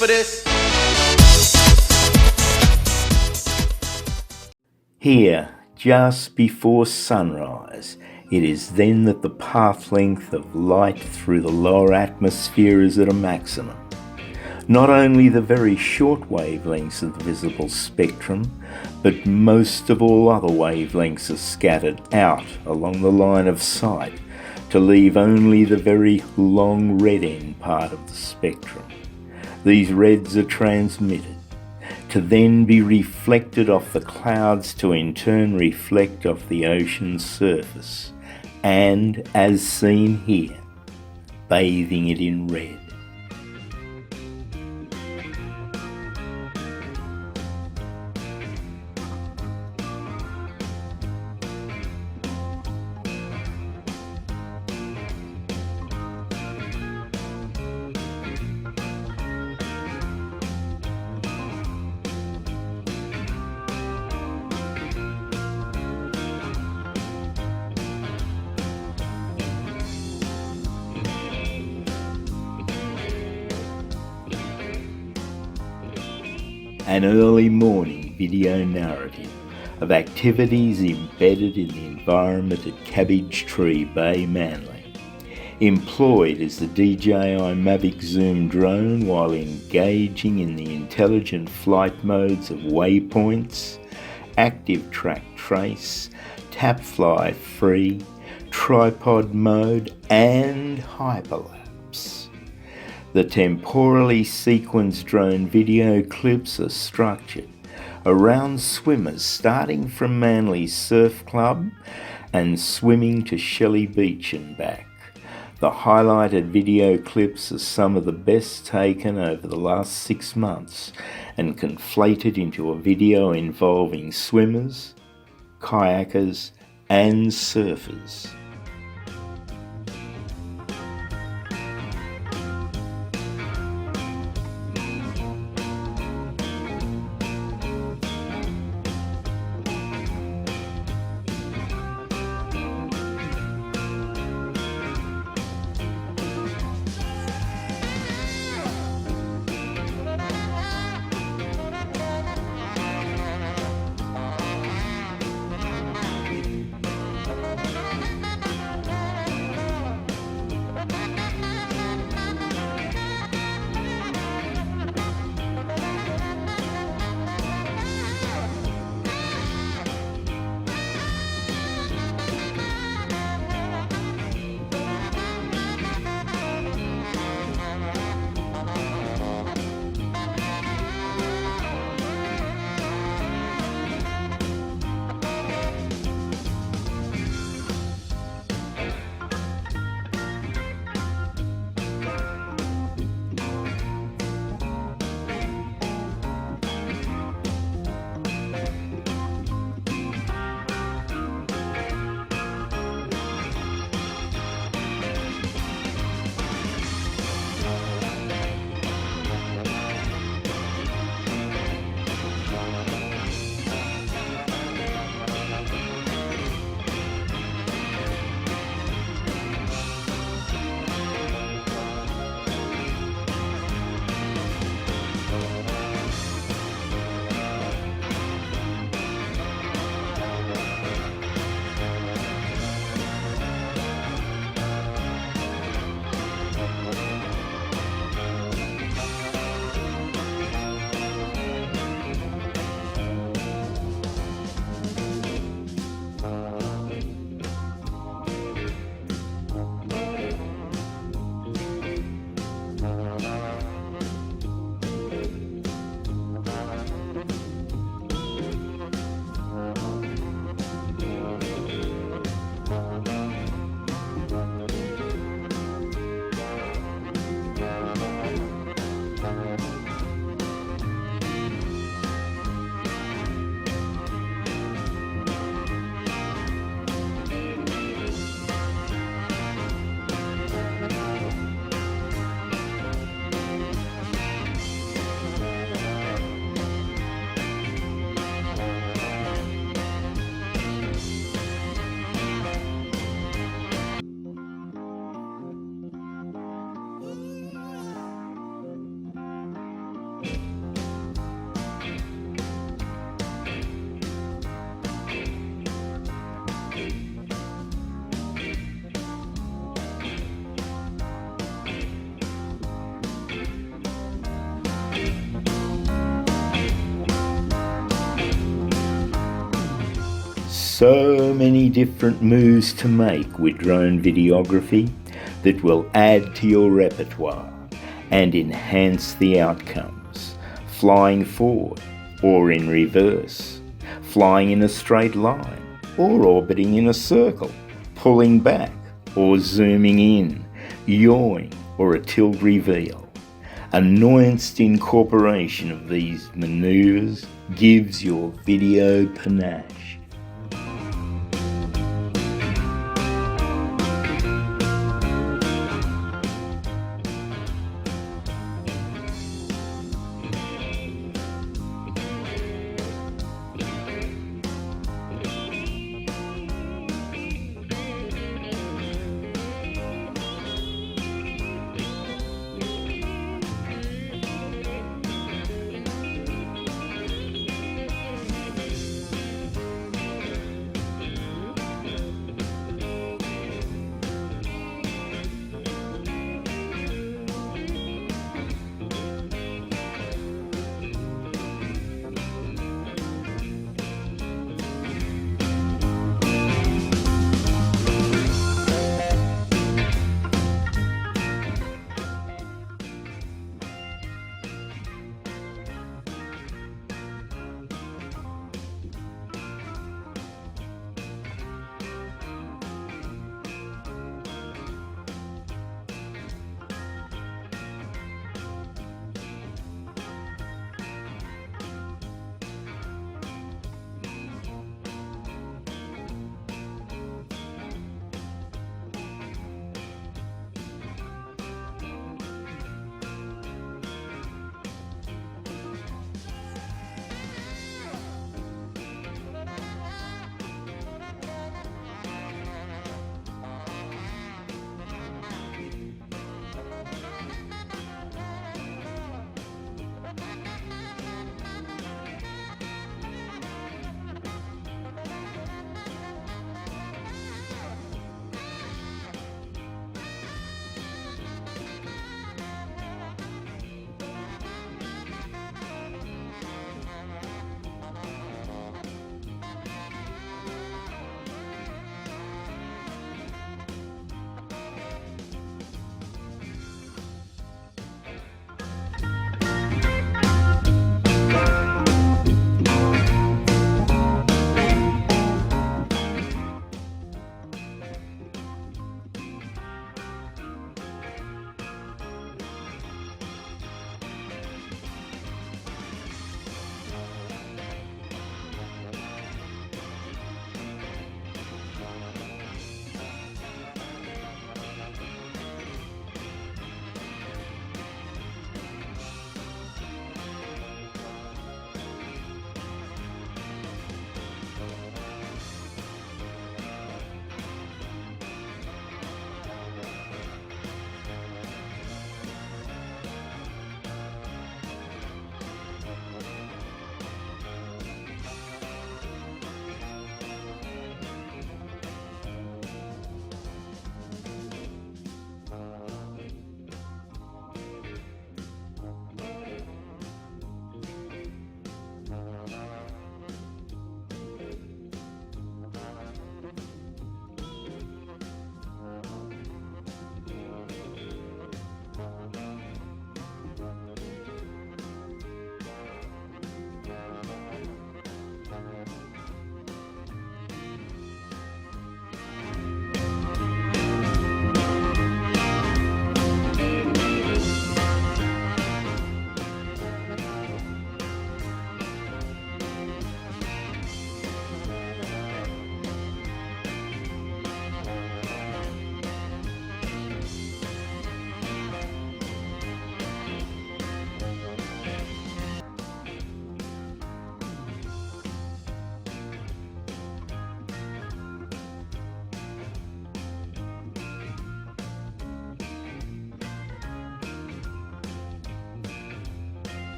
for this? Here, just before sunrise, it is then that the path length of light through the lower atmosphere is at a maximum. Not only the very short wavelengths of the visible spectrum, but most of all other wavelengths are scattered out along the line of sight to leave only the very long red end part of the spectrum. These reds are transmitted, to then be reflected off the clouds to in turn reflect off the ocean's surface, and, as seen here, bathing it in red. An early morning video narrative of activities embedded in the environment at Cabbage Bay, Manly. Employed as the DJI Mavic Zoom drone while engaging in the intelligent flight modes of waypoints, active track trace, TapFly free, tripod mode and Hyperlapse. The temporally sequenced drone video clips are structured around swimmers starting from Manly's Surf Club and swimming to Shelly Beach and back. The highlighted video clips are some of the best taken over the last 6 months and conflated into a video involving swimmers, kayakers and surfers. so many different moves to make with drone videography that will add to your repertoire and enhance the outcomes. Flying forward or in reverse, flying in a straight line or orbiting in a circle, pulling back or zooming in, yawing or a tilt reveal. A nuanced incorporation of these maneuvers gives your video panache.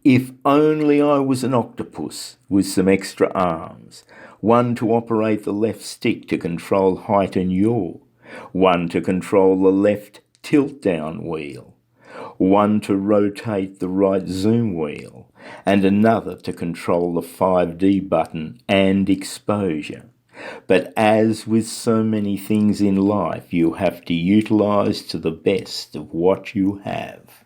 If only I was an octopus with some extra arms, one to operate the left stick to control height and yaw, one to control the left tilt-down wheel, one to rotate the right zoom wheel, and another to control the 5D button and exposure. But as with so many things in life, you have to utilise to the best of what you have.